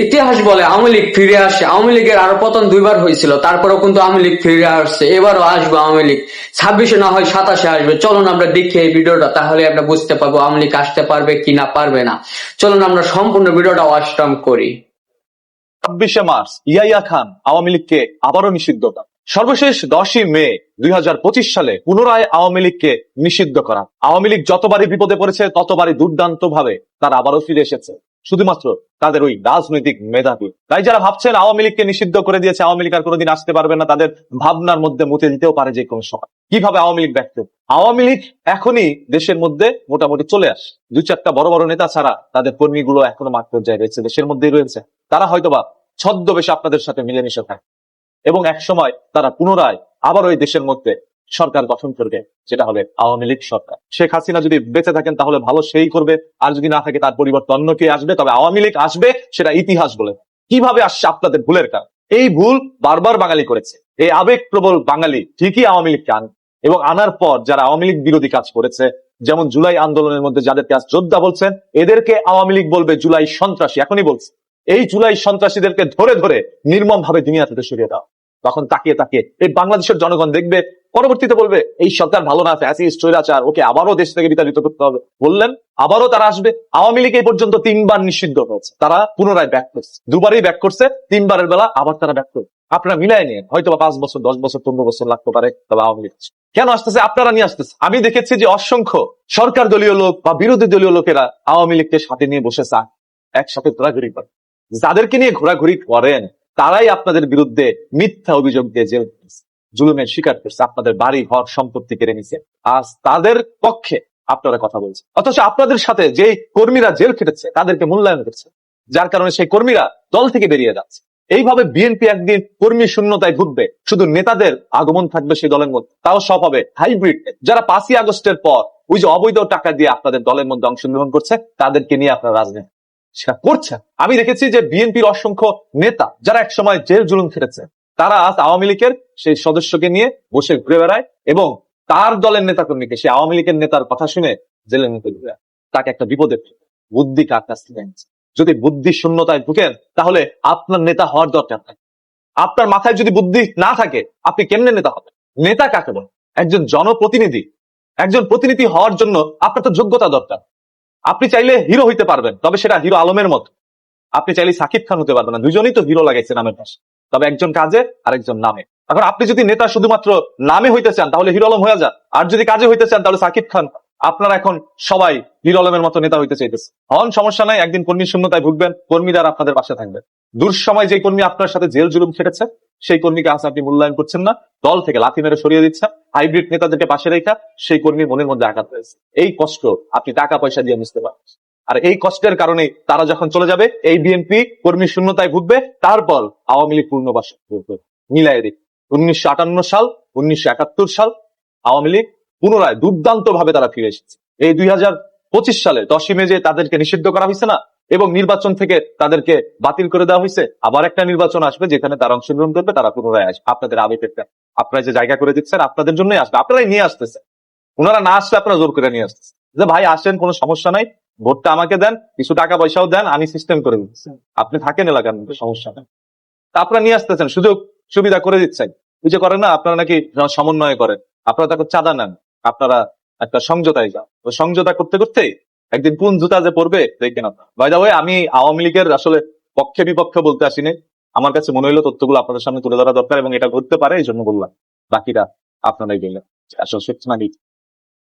ইতিহাস বলে আওয়ামী লীগ ফিরে আসে। আওয়ামী লীগের আরো পতন দুইবার হয়েছিল, তারপরেও কিন্তু আওয়ামী লীগ ফিরে আসছে। এবারও আসবে আওয়ামী লীগ, 26-এ না হয় 27-এ আসবে। চলুন আমরা দেখি এই ভিডিওটা, তাহলে আমরা বুঝতে পারবো আওয়ামী লীগ আসতে পারবে কি না পারবে না। চলুন আমরা সম্পূর্ণ ভিডিওটা ওয়াচ টাইম করি। 26শে মার্চ ইয়াইয়া খান আওয়ামী লীগকে আবারও নিষিদ্ধ করেন। সর্বশেষ 10ই মে 2025 সালে পুনরায় আওয়ামী লীগকে নিষিদ্ধ করা। আওয়ামী লীগ যতবারই বিপদে পড়েছে ততবারই দুর্দান্ত ভাবে তারা আবারও ফিরে এসেছে, শুধুমাত্র তাদের ওই রাজনৈতিক মেধাবী। তাই যারা ভাবছেন আওয়ামী লীগকে নিষিদ্ধ করে দিয়েছে, আওয়ামী লীগ আর কোনোদিন আসতে পারবে না, তাদের ভাবনার মধ্যে মুতে দিতেও পারে যে কোনো সময়। কিভাবে আওয়ামী লীগ ব্যক্ত? আওয়ামী লীগ এখনই দেশের মধ্যে মোটামুটি চলে আসে। 2-4টা বড় বড় নেতা ছাড়া তাদের কর্মীগুলো এখনো মাঠ পর্যায়ে রয়েছে, দেশের মধ্যেই রয়েছে। তারা হয়তোবা ছদ্মবেশে আপনাদের সাথে মিলেমিশে থাকে এবং একসময় তারা পুনরায় আবার ওই দেশের মধ্যে সরকার গঠন করবে, যেটা হবে আওয়ামী লীগ সরকার। শেখ হাসিনা যদি বেঁচে থাকেন তাহলে ভালো, সেই করবে, আর যদি না থাকে তার পরিবর্তে অন্য কে আসবে, তবে আওয়ামী লীগ আসবে, সেটা ইতিহাস বলে। কিভাবে আসছে? আপনাদের ভুলের কারণ। এই ভুল বারবার বাঙালি করেছে। এই আবেগ প্রবল বাঙালি ঠিকই আওয়ামী লীগকে আন, এবং আনার পর যারা আওয়ামী লীগ বিরোধী কাজ করেছে, যেমন জুলাই আন্দোলনের মধ্যে যাদেরকে আজ যোদ্ধা বলছেন, এদেরকে আওয়ামী লীগ বলবে জুলাই সন্ত্রাসী। এখনই বলছে, এই জুলাই সন্ত্রাসীদেরকে ধরে ধরে নির্মম ভাবে দুনিয়া থেকে সরিয়ে দাও। তখন তাকিয়ে তাকিয়ে এই বাংলাদেশের জনগণ দেখবে, পরবর্তীতে বলবে এই সরকার ভালো না, ফ্যাসিস্ট স্বৈরাচার, ওকে আবারও দেশ থেকে বিতাড়িত করতে হবে। বললেন আবারও তারা আসবে। আওয়ামী লীগ এই পর্যন্ত 3বার নিষিদ্ধ হয়েছে, তারা পুনরায় ব্যাক করছে। 2বারই ব্যাক করছে, 3বারের বেলা আবার তারা ব্যাক করবে। আপনারা মিলাই নিয়ে হয়তো 5 বছর, 10 বছর, 15 বছর লাগতে পারে, তবে আওয়ামী লীগ কেন আসতেছে? আপনারা নিয়ে আসতেছে। আমি দেখেছি যে অসংখ্য সরকার দলীয় লোক বা বিরোধী দলীয় লোকেরা আওয়ামী লীগকে সাথে নিয়ে বসে চায়, একসাথে ঘোরাঘুরি করে। যাদেরকে নিয়ে ঘোরাঘুরি করেন তারাই আপনাদের বিরুদ্ধে মিথ্যা অভিযোগ দিয়ে জেল করছে, জুলুমের শিকার করছে, আপনাদের বাড়ি ঘর সম্পত্তি কেড়ে নিছে। আজ তাদের পক্ষে আপনারা কথা বলছেন, অথচ আপনাদের সাথে যে কর্মীরা জেল খেটেছে তাদেরকে মূল্যায়ন করছে, যার কারণে সেই কর্মীরা দল থেকে বেরিয়ে যাচ্ছে। এইভাবে বিএনপি একদিন কর্মী শূন্যতায় ভুগবে, শুধু নেতাদের আগমন থাকবে সেই দলের মধ্যে, তাও সব হবে হাইব্রিড। যারা 5ই আগস্টের পর ওই যে অবৈধ টাকা দিয়ে আপনাদের দলের মধ্যে অংশগ্রহণ করছে, তাদেরকে নিয়ে আপনারা রাজনীতি সেটা করছেন। আমি দেখেছি যে বিএনপির অসংখ্য নেতা যারা একসময় জেল জুলুম খেটেছে, তারা আজ আওয়ামী লীগের সেই সদস্যকে নিয়ে বসে ঘুরে বেড়ায় এবং তার দলের নেতা কর্মীকে সে আওয়ামী লীগের নেতার কথা শুনে জেলের মধ্যে ঘুরে। তাকে একটা বিপদে বুদ্ধি কার কাছ থেকে আনছে? যদি বুদ্ধি শূন্যতায় ঢুকেন তাহলে আপনার নেতা হওয়ার দরকার নাই। আপনার মাথায় যদি বুদ্ধি না থাকে আপনি কেমনে নেতা হবেন? নেতা কাকে বলে? একজন জনপ্রতিনিধি। একজন প্রতিনিধি হওয়ার জন্য আপনার তো যোগ্যতা দরকার। আপনি চাইলে হিরো হইতে পারবেন, তবে সেটা হিরো আলমের মতো। আপনি চাইলে সাকিব খান হতে পারবেন না, দুজনেই তো হিরো লাগাইছে নামের পাশে, তবে একজন কাজে আর একজন নামে। এখন আপনি যদি নেতা শুধুমাত্র নামে হইতে চান তাহলে হিরো আলম হয়ে যান, আর যদি কাজে হইতে চান তাহলে সাকিব খান। আপনারা এখন সবাই হিরো আলমের মতো নেতা হইতে চাইতেছে। হন, সমস্যা নাই, একদিন কর্মী শূন্যতায় ভুগবেন, কর্মীরা আপনাদের পাশে থাকবেন। দুঃসময় যে কর্মী আপনার সাথে জেল জুলুম খেটেছে সেই কর্মীকে আজ আপনি মূল্যায়ন করছেন না, দল থেকে লাথি মেরে সরিয়ে দিচ্ছেন, হাইব্রিড নেতাদেরকে পাশে রেখা সেই কর্মীর মনের মধ্যে আঘাত হয়েছে। এই কষ্ট আপনি টাকা পয়সা দিয়ে বুঝতে পারেন, আর এই কষ্টের কারণে তারা যখন চলে যাবে এই বিএনপি কর্মী শূন্যতায় ভুগবে, তারপর আওয়ামী লীগ পূর্ণবাস মিলাই দিক। 1958 সাল, 1971 সাল আওয়ামী লীগ পুনরায় দুর্দান্ত ভাবে তারা ফিরে এসেছে। এই 2025 সালে 10ই মে যে তাদেরকে নিষিদ্ধ করা হয়েছে না, এবং নির্বাচন থেকে তাদেরকে বাতিল করে দেওয়া হয়েছে, আবার একটা নির্বাচন আসবে যেখানে তারা অংশগ্রহণ করবে, তারা পুনরায় আসবে। আপনাদের আবেগের আপনারা যে জায়গা করে দিচ্ছেন আপনাদের জন্যই আসবে, আপনারাই নিয়ে আসতেছে। ওনারা না আসলে আপনারা জোর করে নিয়ে আসতেছে যে ভাই আসেন, কোনো সমস্যা নাই, ভোটটা আমাকে দেন, কিছু টাকা পয়সাও দেন, আমি সিস্টেম করে দিচ্ছি, আপনি থাকেন এলাকার মধ্যে, সমস্যা নেই। তা আপনারা নিয়ে আসতেছেন, সুযোগ সুবিধা করে দিচ্ছেন। ওই যে করেন না, আপনারা নাকি সমন্বয় করেন, আপনারা তাকে চাঁদা নেন, আপনারা একটা সমঝোতায় যান। ওই সমঝোতা করতে করতে একদিন কোন জুতা যে পড়বে দেখবেন আপনারা। বাই দা ওয়ে, আমি আওয়ামী লীগের আসলে পক্ষে বিপক্ষে বলতে আসিনি, আমার কাছে মনে হইলো তথ্যগুলো আপনাদের সামনে তুলে ধরা দরকার এবং এটা ঘটতে পারে, এই জন্য বললাম। বাকিটা আপনারাই বললেন আসলে সত্যি